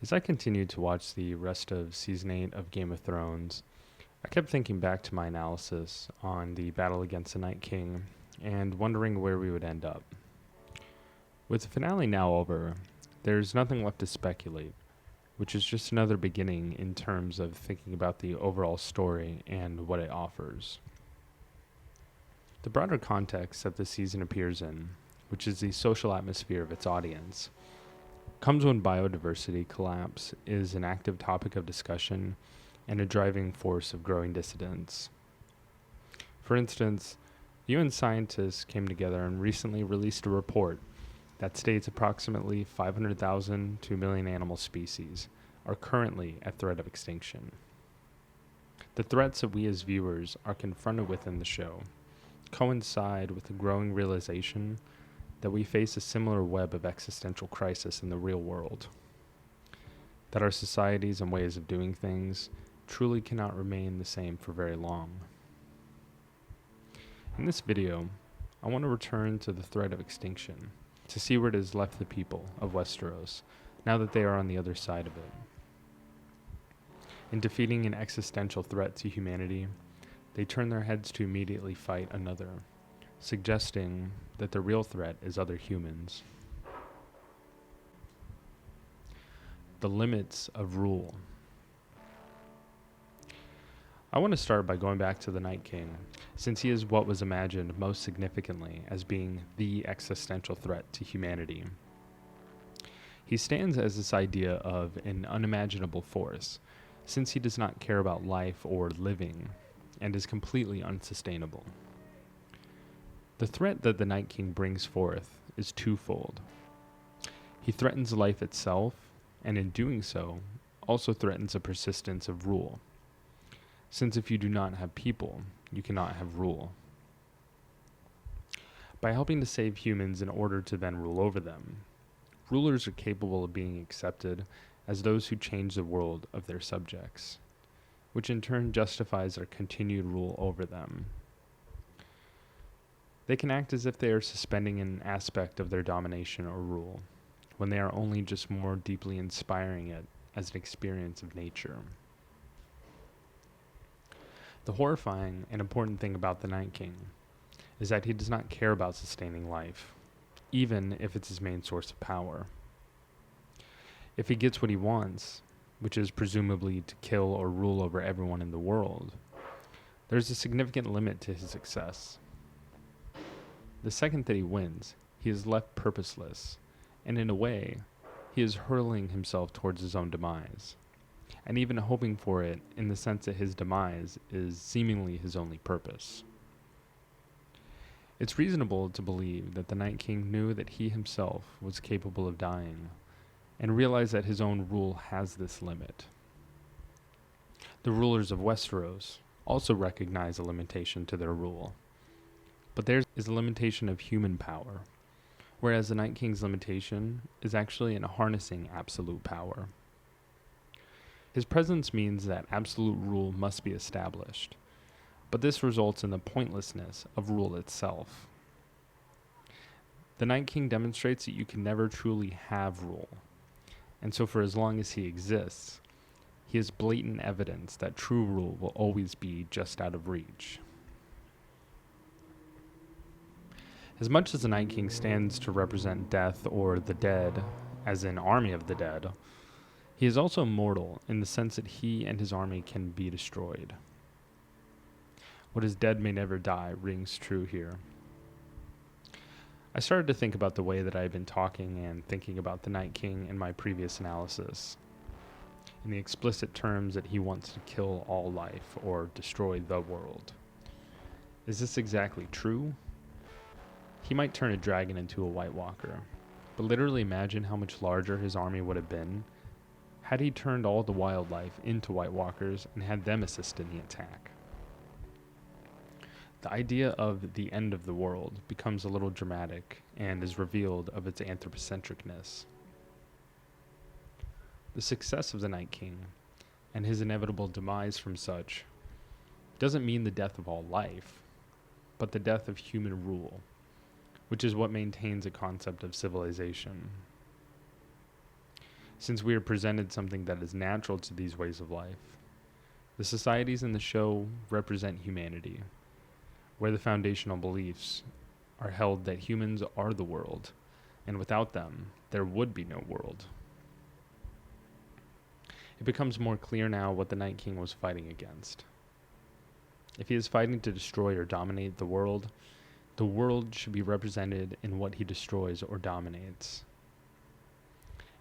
As I continued to watch the rest of Season 8 of Game of Thrones, I kept thinking back to my analysis on the battle against the Night King and wondering where we would end up. With the finale now over, there's nothing left to speculate, which is just another beginning in terms of thinking about the overall story and what it offers. The broader context that the season appears in, which is the social atmosphere of its audience, comes when biodiversity collapse is an active topic of discussion and a driving force of growing dissidence. For instance, UN scientists came together and recently released a report that states approximately 500,000 to 1 million animal species are currently at threat of extinction. The threats that we as viewers are confronted with in the show coincide with the growing realization that we face a similar web of existential crisis in the real world, that our societies and ways of doing things truly cannot remain the same for very long. In this video, I want to return to the threat of extinction, to see where it has left the people of Westeros, now that they are on the other side of it. In defeating an existential threat to humanity, they turn their heads to immediately fight another, suggesting that the real threat is other humans. The limits of rule. I want to start by going back to the Night King, since he is what was imagined most significantly as being the existential threat to humanity. He stands as this idea of an unimaginable force, since he does not care about life or living, and is completely unsustainable. The threat that the Night King brings forth is twofold. He threatens life itself, and in doing so, also threatens the persistence of rule, since if you do not have people, you cannot have rule. By helping to save humans in order to then rule over them, rulers are capable of being accepted as those who change the world of their subjects, which in turn justifies their continued rule over them. They can act as if they are suspending an aspect of their domination or rule, when they are only just more deeply inspiring it as an experience of nature. The horrifying and important thing about the Night King is that he does not care about sustaining life, even if it's his main source of power. If he gets what he wants, which is presumably to kill or rule over everyone in the world, there's a significant limit to his success. The second that he wins, he is left purposeless, and in a way, he is hurling himself towards his own demise, and even hoping for it in the sense that his demise is seemingly his only purpose. It's reasonable to believe that the Night King knew that he himself was capable of dying, and realized that his own rule has this limit. The rulers of Westeros also recognize a limitation to their rule, but theirs is a limitation of human power, whereas the Night King's limitation is actually in harnessing absolute power. His presence means that absolute rule must be established, but this results in the pointlessness of rule itself. The Night King demonstrates that you can never truly have rule, and so for as long as he exists, he is blatant evidence that true rule will always be just out of reach. As much as the Night King stands to represent death or the dead, as in army of the dead, he is also mortal in the sense that he and his army can be destroyed. What is dead may never die rings true here. I started to think about the way that I had been talking and thinking about the Night King in my previous analysis, in the explicit terms that he wants to kill all life or destroy the world. Is this exactly true? He might turn a dragon into a White Walker, but literally imagine how much larger his army would have been had he turned all the wildlife into White Walkers and had them assist in the attack. The idea of the end of the world becomes a little dramatic and is revealed of its anthropocentricness. The success of the Night King, and his inevitable demise from such, doesn't mean the death of all life, but the death of human rule, which is what maintains a concept of civilization. since we are presented something that is natural to these ways of life. The societies in the show represent humanity, where the foundational beliefs are held that humans are the world, and without them, there would be no world. It becomes more clear now what the Night King was fighting against. If he is fighting to destroy or dominate the world should be represented in what he destroys or dominates.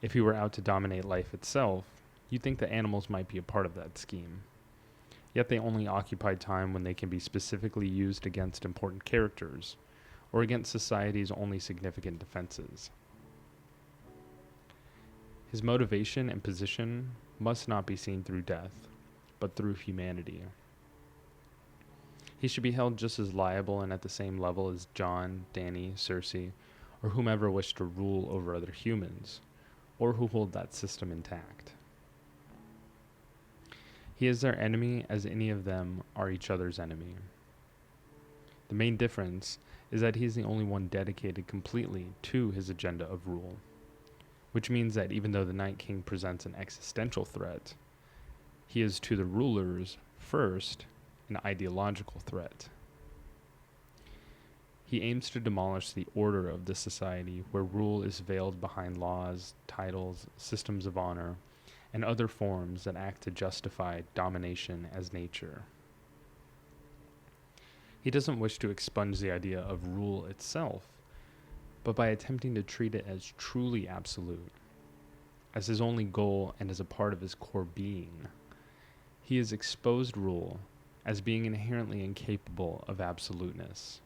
If he were out to dominate life itself, you'd think that animals might be a part of that scheme. Yet they only occupy time when they can be specifically used against important characters, or against society's only significant defenses. His motivation and position must not be seen through death, but through humanity. He should be held just as liable and at the same level as Jon, Dany, Cersei, or whomever wished to rule over other humans, or who hold that system intact. He is their enemy as any of them are each other's enemy. The main difference is that he is the only one dedicated completely to his agenda of rule, which means that even though the Night King presents an existential threat, he is to the rulers first an ideological threat. He aims to demolish the order of this society where rule is veiled behind laws, titles, systems of honor, and other forms that act to justify domination as nature. He doesn't wish to expunge the idea of rule itself, but by attempting to treat it as truly absolute, as his only goal and as a part of his core being, he has exposed rule as being inherently incapable of absoluteness,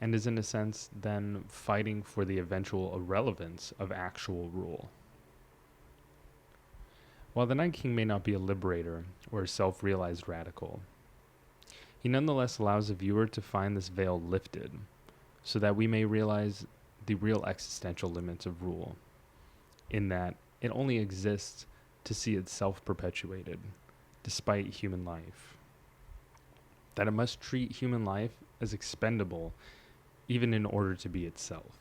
and is in a sense then fighting for the eventual irrelevance of actual rule. While the Night King may not be a liberator or a self-realized radical, he nonetheless allows the viewer to find this veil lifted, so that we may realize the real existential limits of rule, in that it only exists to see itself perpetuated, despite human life. That it must treat human life as expendable, even in order to be itself.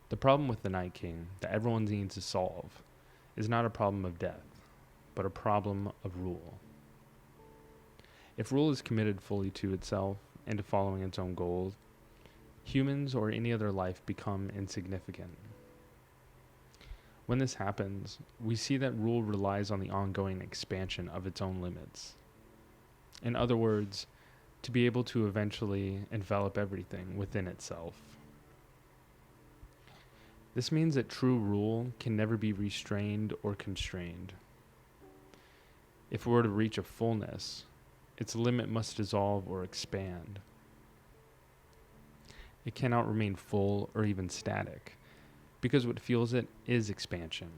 The problem with the Night King that everyone needs to solve is not a problem of death, but a problem of rule. If rule is committed fully to itself and to following its own goals, humans or any other life become insignificant. When this happens, we see that rule relies on the ongoing expansion of its own limits. In other words, to be able to eventually envelop everything within itself. This means that true rule can never be restrained or constrained. If it were to reach a fullness, its limit must dissolve or expand. It cannot remain full or even static, because what fuels it is expansion,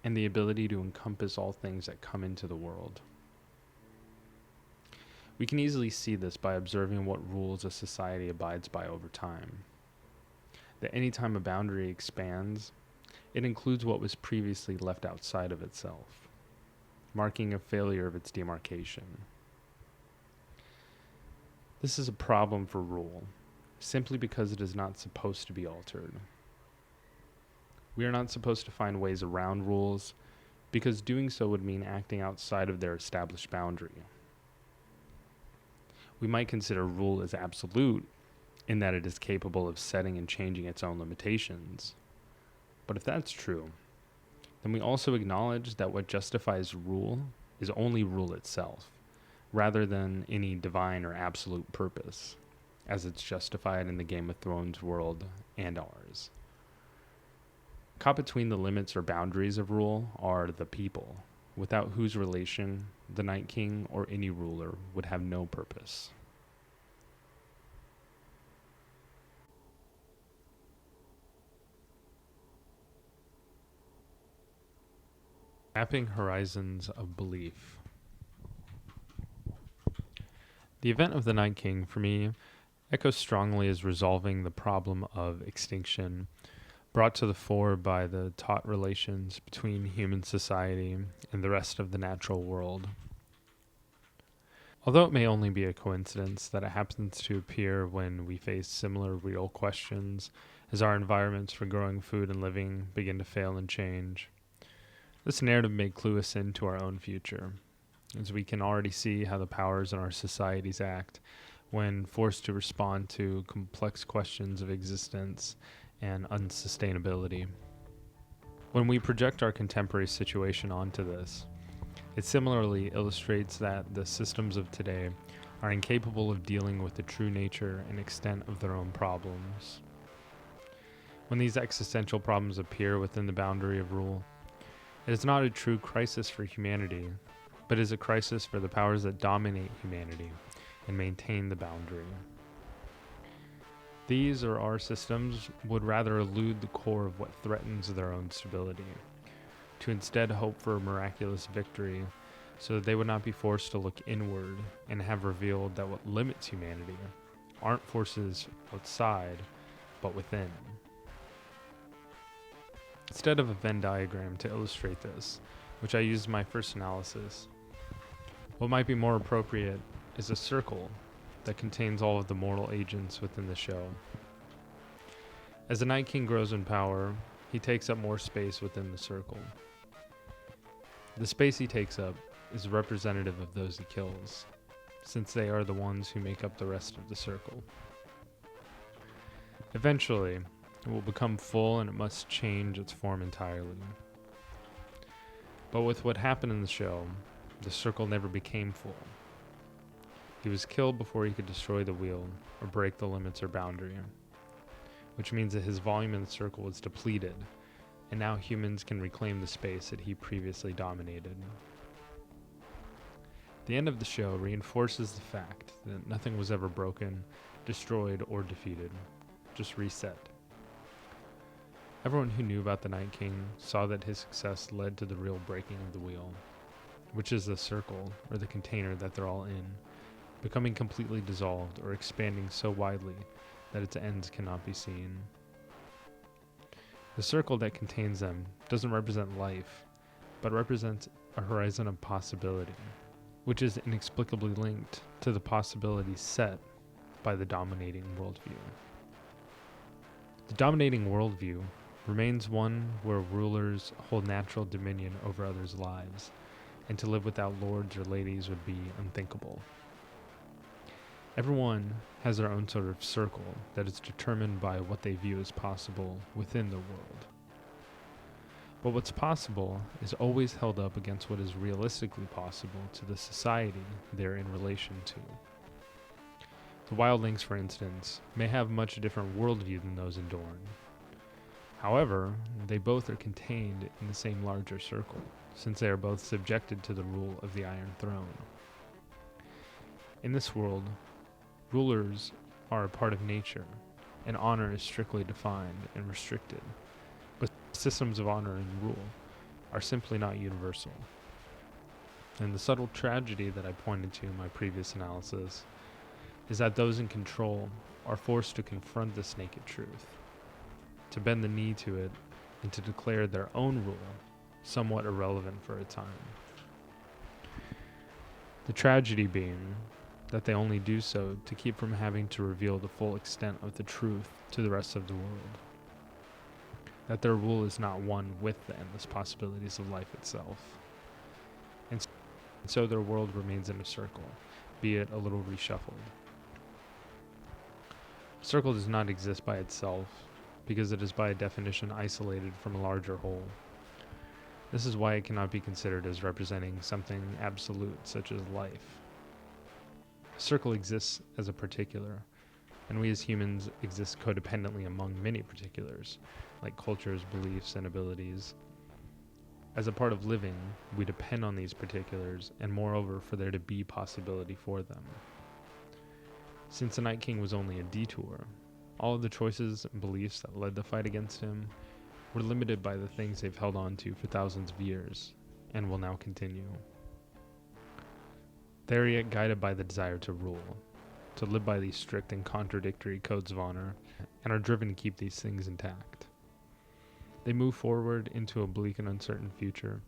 and the ability to encompass all things that come into the world. We can easily see this by observing what rules a society abides by over time. That any time a boundary expands, it includes what was previously left outside of itself, marking a failure of its demarcation. This is a problem for rule, simply because it is not supposed to be altered. We are not supposed to find ways around rules, because doing so would mean acting outside of their established boundary. We might consider rule as absolute, in that it is capable of setting and changing its own limitations. But if that's true, then we also acknowledge that what justifies rule is only rule itself, rather than any divine or absolute purpose, as it's justified in the Game of Thrones world and ours. Caught between the limits or boundaries of rule are the people, without whose relation the Night King or any ruler would have no purpose. Mapping horizons of belief. The event of the Night King, for me, echoes strongly as resolving the problem of extinction brought to the fore by the taut relations between human society and the rest of the natural world. Although it may only be a coincidence that it happens to appear when we face similar real questions as our environments for growing food and living begin to fail and change. This narrative may clue us into our own future, as we can already see how the powers in our societies act when forced to respond to complex questions of existence and unsustainability. When we project our contemporary situation onto this, it similarly illustrates that the systems of today are incapable of dealing with the true nature and extent of their own problems. When these existential problems appear within the boundary of rule, it is not a true crisis for humanity, but is a crisis for the powers that dominate humanity and maintain the boundary. These or our systems would rather elude the core of what threatens their own stability, to instead hope for a miraculous victory so that they would not be forced to look inward and have revealed that what limits humanity aren't forces outside, but within. Instead of a Venn diagram to illustrate this, which I used in my first analysis, what might be more appropriate is a circle that contains all of the mortal agents within the show. As the Night King grows in power, he takes up more space within the circle. The space he takes up is representative of those he kills, since they are the ones who make up the rest of the circle. Eventually, it will become full and it must change its form entirely. But with what happened in the show, the circle never became full. He was killed before he could destroy the wheel or break the limits or boundary, which means that his volume in the circle was depleted, and now humans can reclaim the space that he previously dominated. The end of the show reinforces the fact that nothing was ever broken, destroyed, or defeated, just reset. Everyone who knew about the Night King saw that his success led to the real breaking of the wheel, which is the circle, or the container that they're all in, becoming completely dissolved or expanding so widely that its ends cannot be seen. The circle that contains them doesn't represent life, but represents a horizon of possibility, which is inexplicably linked to the possibilities set by the dominating worldview. The dominating worldview remains one where rulers hold natural dominion over others' lives, and to live without lords or ladies would be unthinkable. Everyone has their own sort of circle that is determined by what they view as possible within the world. But what's possible is always held up against what is realistically possible to the society they're in relation to. The wildlings, for instance, may have much different worldview than those in Dorne. However, they both are contained in the same larger circle, since they are both subjected to the rule of the Iron Throne. In this world, rulers are a part of nature, and honor is strictly defined and restricted. But systems of honor and rule are simply not universal. And the subtle tragedy that I pointed to in my previous analysis is that those in control are forced to confront this naked truth, to bend the knee to it, and to declare their own rule somewhat irrelevant for a time. The tragedy being that they only do so to keep from having to reveal the full extent of the truth to the rest of the world. That their rule is not one with the endless possibilities of life itself. And so their world remains in a circle, be it a little reshuffled. A circle does not exist by itself, because it is by definition isolated from a larger whole. This is why it cannot be considered as representing something absolute, such as life. A circle exists as a particular, and we as humans exist codependently among many particulars, like cultures, beliefs, and abilities. As a part of living, we depend on these particulars, and moreover, for there to be possibility for them. Since the Night King was only a detour, all of the choices and beliefs that led the fight against him were limited by the things they've held on to for thousands of years, and will now continue. They are yet guided by the desire to rule, to live by these strict and contradictory codes of honor, and are driven to keep these things intact. They move forward into a bleak and uncertain future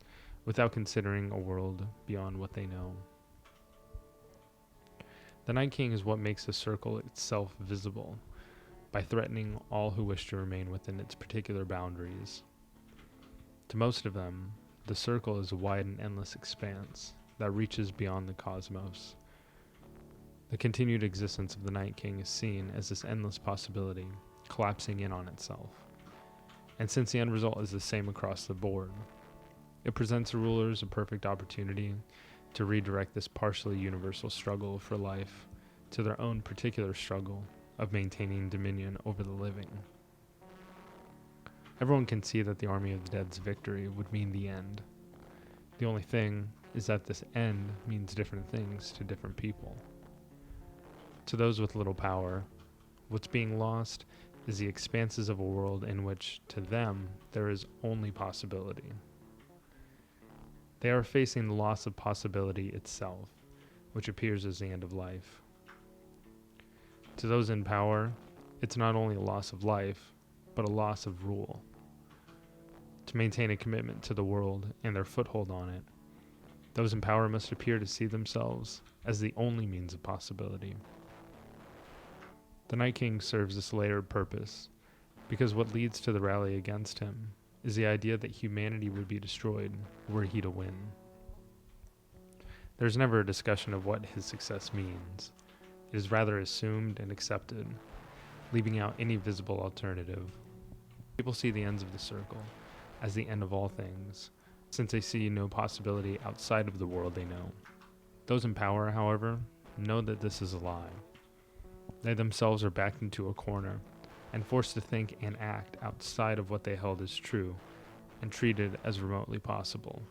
without considering a world beyond what they know. The Night King is what makes the circle itself visible, by threatening all who wish to remain within its particular boundaries. To most of them, the circle is a wide and endless expanse that reaches beyond the cosmos. The continued existence of the Night King is seen as this endless possibility collapsing in on itself. And since the end result is the same across the board, it presents the rulers a perfect opportunity to redirect this partially universal struggle for life to their own particular struggle of maintaining dominion over the living. Everyone can see that the Army of the Dead's victory would mean the end. The only thing is that this end means different things to different people. To those with little power, what's being lost is the expanses of a world in which, to them, there is only possibility. They are facing the loss of possibility itself, which appears as the end of life. To those in power, it's not only a loss of life, but a loss of rule. To maintain a commitment to the world and their foothold on it, those in power must appear to see themselves as the only means of possibility. The Night King serves this layered purpose because what leads to the rally against him is the idea that humanity would be destroyed were he to win. There's never a discussion of what his success means. It is rather assumed and accepted, leaving out any visible alternative. People see the ends of the circle as the end of all things, since they see no possibility outside of the world they know. Those in power, however, know that this is a lie. They themselves are backed into a corner and forced to think and act outside of what they held as true and treated as remotely possible.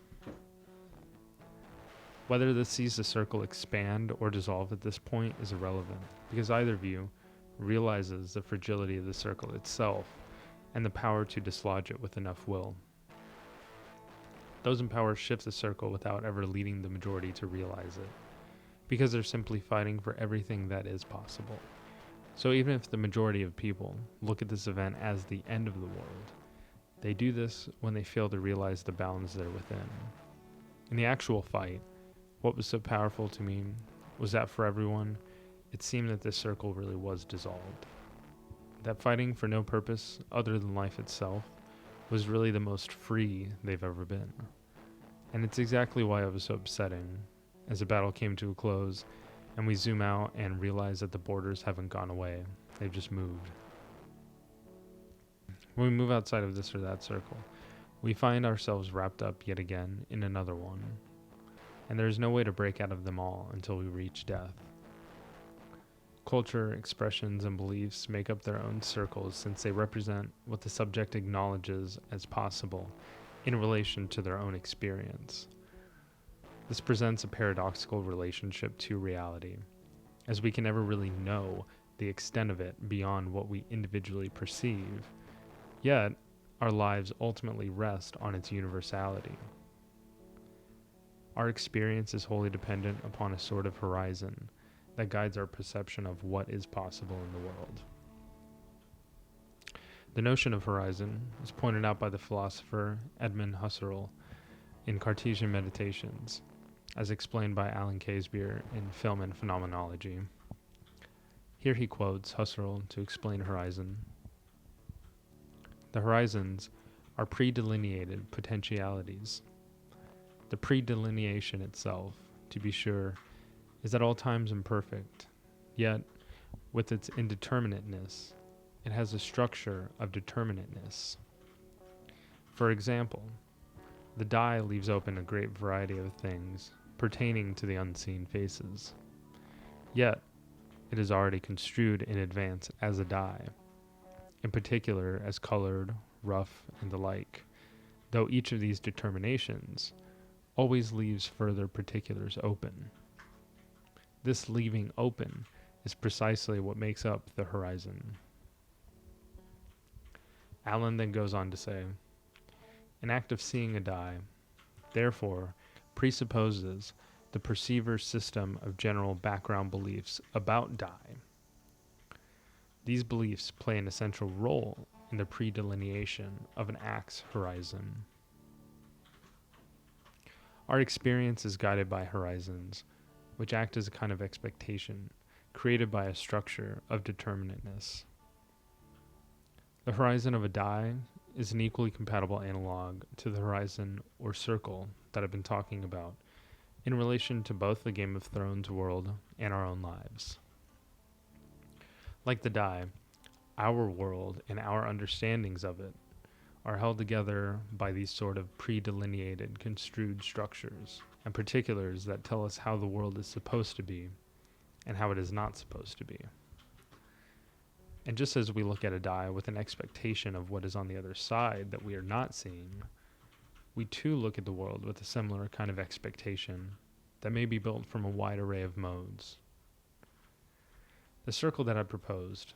Whether this sees the circle expand or dissolve at this point is irrelevant, because either view realizes the fragility of the circle itself and the power to dislodge it with enough will. Those in power shift the circle without ever leading the majority to realize it, because they're simply fighting for everything that is possible. So even if the majority of people look at this event as the end of the world, they do this when they fail to realize the bounds that are within. In the actual fight, what was so powerful to me was that for everyone, it seemed that this circle really was dissolved. That fighting for no purpose other than life itself was really the most free they've ever been. And it's exactly why it was so upsetting as the battle came to a close and we zoom out and realize that the borders haven't gone away, they've just moved. When we move outside of this or that circle, we find ourselves wrapped up yet again in another one, and there is no way to break out of them all until we reach death. Culture, expressions, and beliefs make up their own circles since they represent what the subject acknowledges as possible in relation to their own experience. This presents a paradoxical relationship to reality, as we can never really know the extent of it beyond what we individually perceive, yet our lives ultimately rest on its universality. Our experience is wholly dependent upon a sort of horizon that guides our perception of what is possible in the world. The notion of horizon is pointed out by the philosopher Edmund Husserl in Cartesian Meditations, as explained by Allan Casebier in Film and Phenomenology. Here he quotes Husserl to explain horizon. The horizons are pre-delineated potentialities. The pre-delineation itself, to be sure, is at all times imperfect, yet, with its indeterminateness, it has a structure of determinateness. For example, the die leaves open a great variety of things pertaining to the unseen faces. Yet, it is already construed in advance as a die, in particular as colored, rough, and the like, though each of these determinations always leaves further particulars open. This leaving open is precisely what makes up the horizon. Allan then goes on to say, an act of seeing a die, therefore, presupposes the perceiver's system of general background beliefs about die. These beliefs play an essential role in the predelineation of an act's horizon. Our experience is guided by horizons, which act as a kind of expectation created by a structure of determinateness. The horizon of a die is an equally compatible analog to the horizon or circle that I've been talking about in relation to both the Game of Thrones world and our own lives. Like the die, our world and our understandings of it are held together by these sort of pre-delineated, construed structures and particulars that tell us how the world is supposed to be and how it is not supposed to be. And just as we look at a die with an expectation of what is on the other side that we are not seeing, we too look at the world with a similar kind of expectation that may be built from a wide array of modes. The circle that I proposed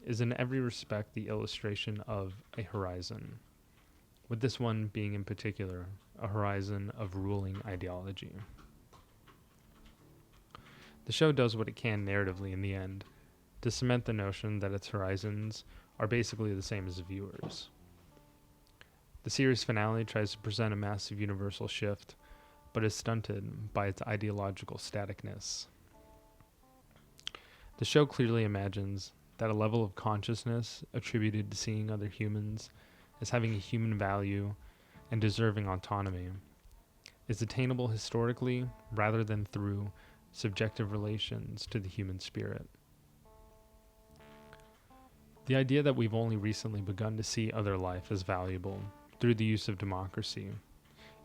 is in every respect the illustration of a horizon, with this one being in particular a horizon of ruling ideology. The show does what it can narratively in the end to cement the notion that its horizons are basically the same as the viewers. The series finale tries to present a massive universal shift, but is stunted by its ideological staticness. The show clearly imagines that a level of consciousness attributed to seeing other humans as having a human value and deserving autonomy is attainable historically rather than through subjective relations to the human spirit. The idea that we've only recently begun to see other life as valuable through the use of democracy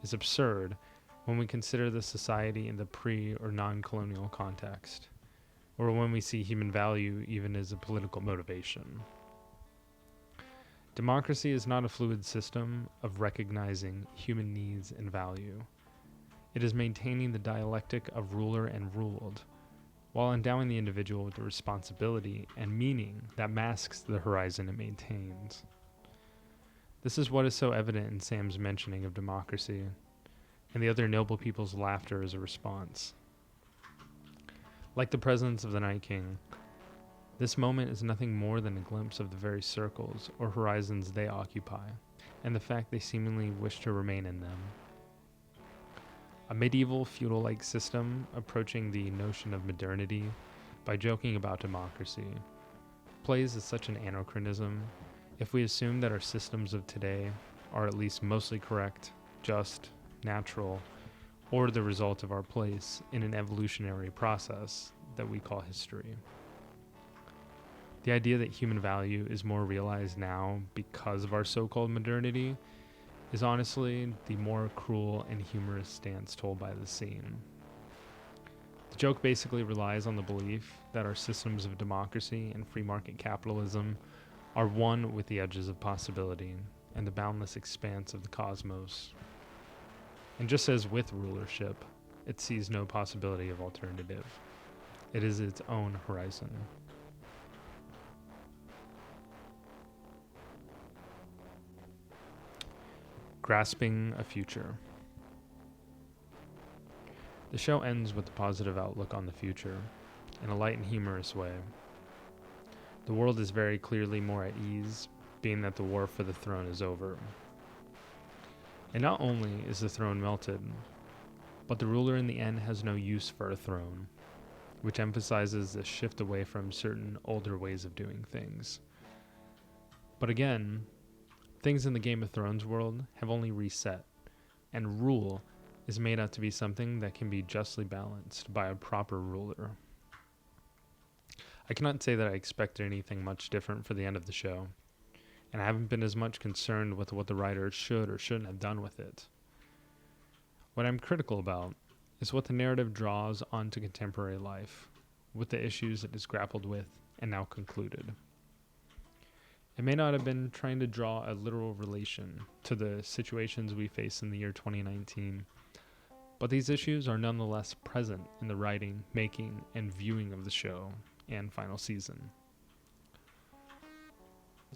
is absurd when we consider the society in the pre- or non-colonial context, or when we see human value even as a political motivation. Democracy is not a fluid system of recognizing human needs and value. It is maintaining the dialectic of ruler and ruled, while endowing the individual with the responsibility and meaning that masks the horizon it maintains. This is what is so evident in Sam's mentioning of democracy, and the other noble people's laughter as a response. Like the presence of the Night King, this moment is nothing more than a glimpse of the very circles or horizons they occupy, and the fact they seemingly wish to remain in them. A medieval feudal-like system approaching the notion of modernity by joking about democracy plays as such an anachronism if we assume that our systems of today are at least mostly correct, just, natural, or the result of our place in an evolutionary process that we call history. The idea that human value is more realized now because of our so-called modernity is honestly the more cruel and humorous stance told by the scene. The joke basically relies on the belief that our systems of democracy and free market capitalism are one with the edges of possibility and the boundless expanse of the cosmos. And just as with rulership, it sees no possibility of alternative. It is its own horizon. Grasping a future. The show ends with a positive outlook on the future, in a light and humorous way. The world is very clearly more at ease, being that the war for the throne is over. And not only is the throne melted, but the ruler in the end has no use for a throne, which emphasizes a shift away from certain older ways of doing things. But again, things in the Game of Thrones world have only reset, and rule is made out to be something that can be justly balanced by a proper ruler. I cannot say that I expected anything much different for the end of the show, and I haven't been as much concerned with what the writers should or shouldn't have done with it. What I'm critical about is what the narrative draws onto contemporary life, with the issues it has grappled with and now concluded. It may not have been trying to draw a literal relation to the situations we face in the year 2019, but these issues are nonetheless present in the writing, making, and viewing of the show and final season.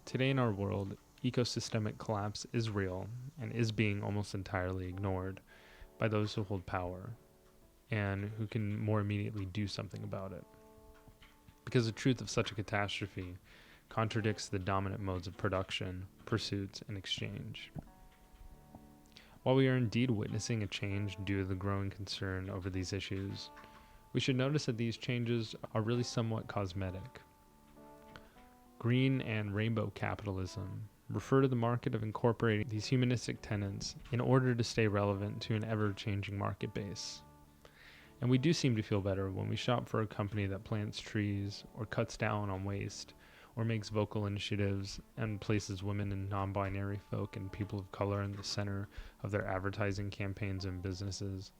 Today in our world, ecosystemic collapse is real and is being almost entirely ignored by those who hold power and who can more immediately do something about it. Because the truth of such a catastrophe contradicts the dominant modes of production, pursuits, and exchange. While we are indeed witnessing a change due to the growing concern over these issues, we should notice that these changes are really somewhat cosmetic. Green and rainbow capitalism refer to the market of incorporating these humanistic tenets in order to stay relevant to an ever-changing market base. And we do seem to feel better when we shop for a company that plants trees or cuts down on waste or makes vocal initiatives and places women and non-binary folk and people of color in the center of their advertising campaigns and businesses.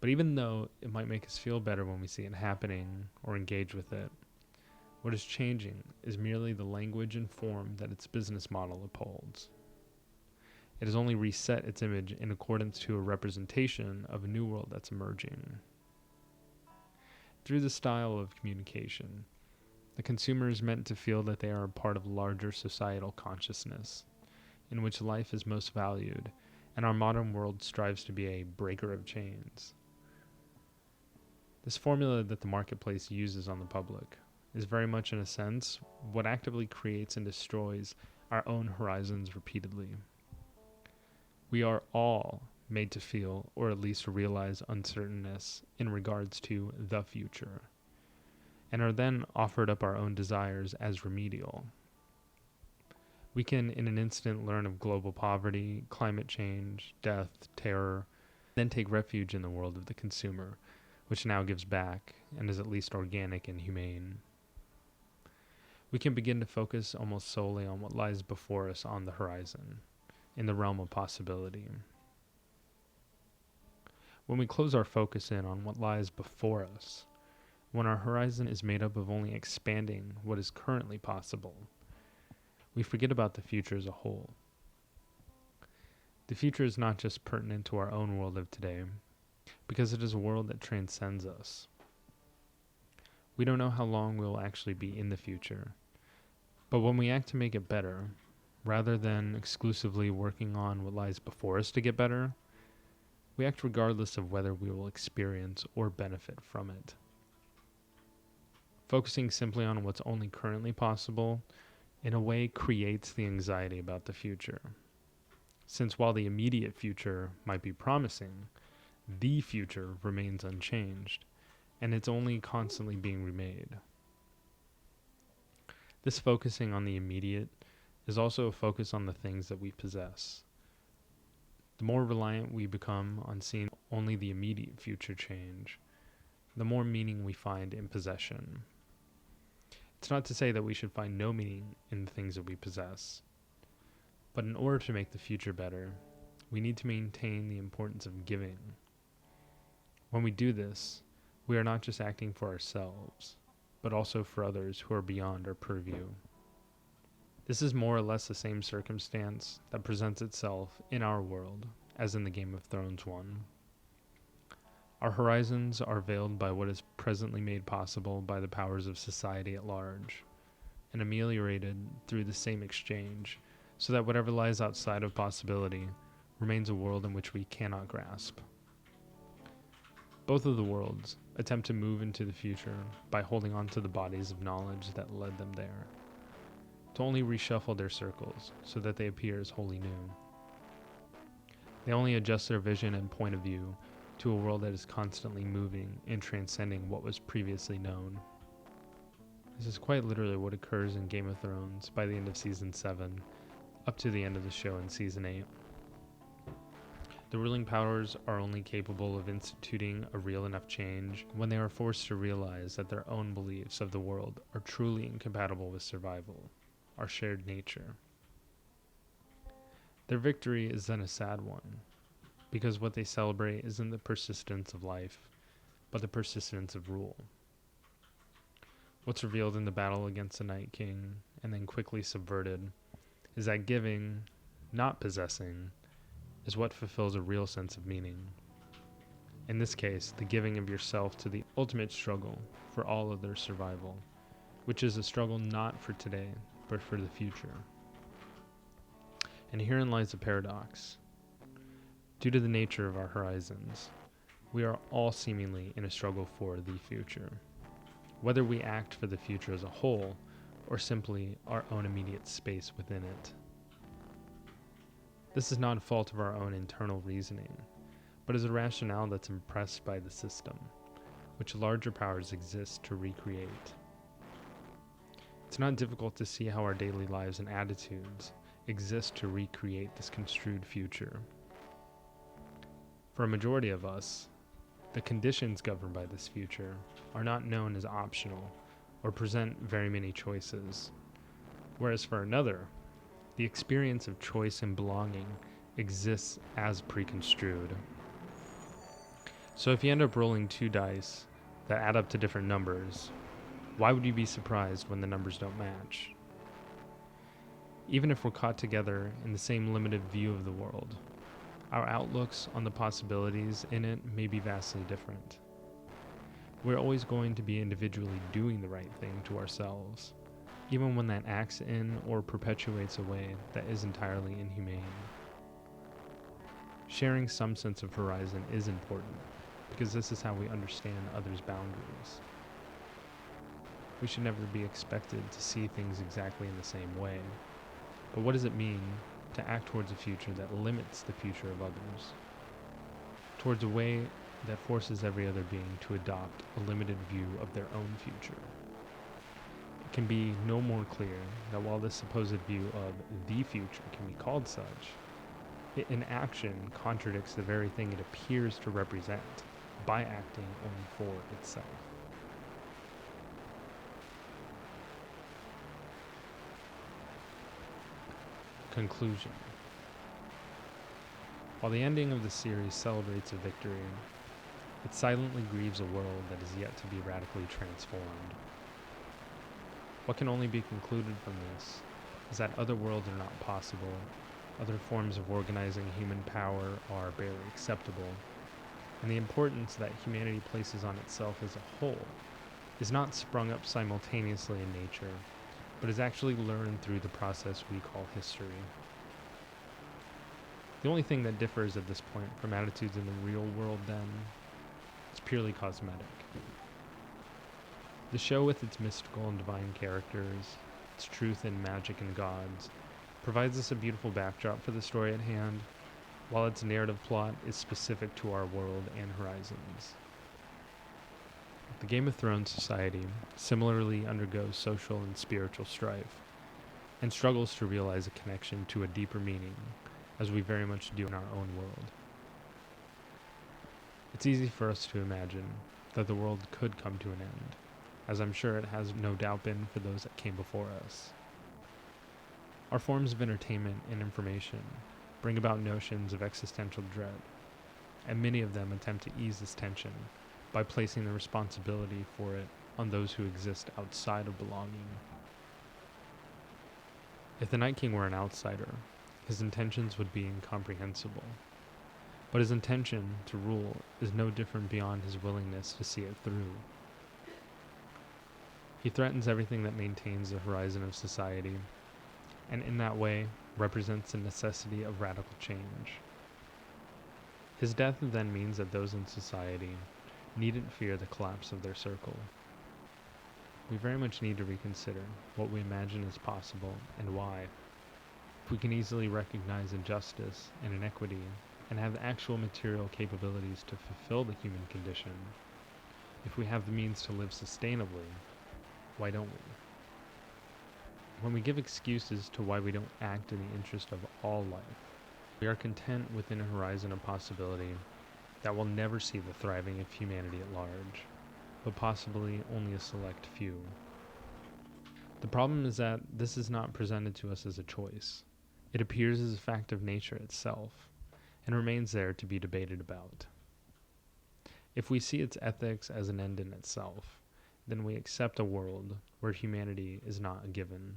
But even though it might make us feel better when we see it happening or engage with it, what is changing is merely the language and form that its business model upholds. It has only reset its image in accordance to a representation of a new world that's emerging. Through the style of communication, the consumer is meant to feel that they are a part of a larger societal consciousness, in which life is most valued, and our modern world strives to be a breaker of chains. This formula that the marketplace uses on the public is very much, in a sense, what actively creates and destroys our own horizons repeatedly. We are all made to feel, or at least realize, uncertainness in regards to the future, and are then offered up our own desires as remedial. We can, in an instant, learn of global poverty, climate change, death, terror, then take refuge in the world of the consumer, which now gives back and is at least organic and humane. We can begin to focus almost solely on what lies before us on the horizon, in the realm of possibility. When we close our focus in on what lies before us, when our horizon is made up of only expanding what is currently possible, we forget about the future as a whole. The future is not just pertinent to our own world of today, because it is a world that transcends us. We don't know how long we'll actually be in the future, but when we act to make it better, rather than exclusively working on what lies before us to get better, we act regardless of whether we will experience or benefit from it. Focusing simply on what's only currently possible, in a way, creates the anxiety about the future. Since while the immediate future might be promising, the future remains unchanged, and it's only constantly being remade. This focusing on the immediate is also a focus on the things that we possess. The more reliant we become on seeing only the immediate future change, the more meaning we find in possession. It's not to say that we should find no meaning in the things that we possess, but in order to make the future better, we need to maintain the importance of giving. When we do this, we are not just acting for ourselves, but also for others who are beyond our purview. This is more or less the same circumstance that presents itself in our world as in the Game of Thrones one. Our horizons are veiled by what is presently made possible by the powers of society at large, and ameliorated through the same exchange, so that whatever lies outside of possibility remains a world in which we cannot grasp. Both of the worlds attempt to move into the future by holding on to the bodies of knowledge that led them there, to only reshuffle their circles so that they appear as wholly new. They only adjust their vision and point of view to a world that is constantly moving and transcending what was previously known. This is quite literally what occurs in Game of Thrones by the end of Season 7, up to the end of the show in Season 8. The ruling powers are only capable of instituting a real enough change when they are forced to realize that their own beliefs of the world are truly incompatible with survival, our shared nature. Their victory is then a sad one, because what they celebrate isn't the persistence of life, but the persistence of rule. What's revealed in the battle against the Night King, and then quickly subverted, is that giving, not possessing, is what fulfills a real sense of meaning. In this case, the giving of yourself to the ultimate struggle for all other survival, which is a struggle not for today, but for the future. And herein lies a paradox. Due to the nature of our horizons, we are all seemingly in a struggle for the future, whether we act for the future as a whole, or simply our own immediate space within it. This is not a fault of our own internal reasoning, but is a rationale that's impressed by the system, which larger powers exist to recreate. It's not difficult to see how our daily lives and attitudes exist to recreate this construed future. For a majority of us, the conditions governed by this future are not known as optional or present very many choices, whereas for another, the experience of choice and belonging exists as preconstrued. So if you end up rolling 2 dice that add up to different numbers, why would you be surprised when the numbers don't match? Even if we're caught together in the same limited view of the world, our outlooks on the possibilities in it may be vastly different. We're always going to be individually doing the right thing to ourselves, even when that acts in or perpetuates a way that is entirely inhumane. Sharing some sense of horizon is important, because this is how we understand others' boundaries. We should never be expected to see things exactly in the same way. But what does it mean to act towards a future that limits the future of others? Towards a way that forces every other being to adopt a limited view of their own future. It can be no more clear that while this supposed view of the future can be called such, it in action contradicts the very thing it appears to represent by acting only for itself. Conclusion. While the ending of the series celebrates a victory, it silently grieves a world that is yet to be radically transformed. What can only be concluded from this is that other worlds are not possible, other forms of organizing human power are barely acceptable, and the importance that humanity places on itself as a whole is not sprung up simultaneously in nature, but is actually learned through the process we call history. The only thing that differs at this point from attitudes in the real world, then, is purely cosmetic. The show, with its mystical and divine characters, its truth and magic and gods, provides us a beautiful backdrop for the story at hand, while its narrative plot is specific to our world and horizons. The Game of Thrones society similarly undergoes social and spiritual strife, and struggles to realize a connection to a deeper meaning, as we very much do in our own world. It's easy for us to imagine that the world could come to an end, as I'm sure it has no doubt been for those that came before us. Our forms of entertainment and information bring about notions of existential dread, and many of them attempt to ease this tension by placing the responsibility for it on those who exist outside of belonging. If the Night King were an outsider, his intentions would be incomprehensible. But his intention to rule is no different beyond his willingness to see it through. He threatens everything that maintains the horizon of society, and in that way represents the necessity of radical change. His death then means that those in society needn't fear the collapse of their circle. We very much need to reconsider what we imagine is possible and why. If we can easily recognize injustice and inequity and have actual material capabilities to fulfill the human condition, if we have the means to live sustainably, why don't we? When we give excuses to why we don't act in the interest of all life, we are content within a horizon of possibility that will never see the thriving of humanity at large, but possibly only a select few. The problem is that this is not presented to us as a choice. It appears as a fact of nature itself, and remains there to be debated about. If we see its ethics as an end in itself, then we accept a world where humanity is not a given.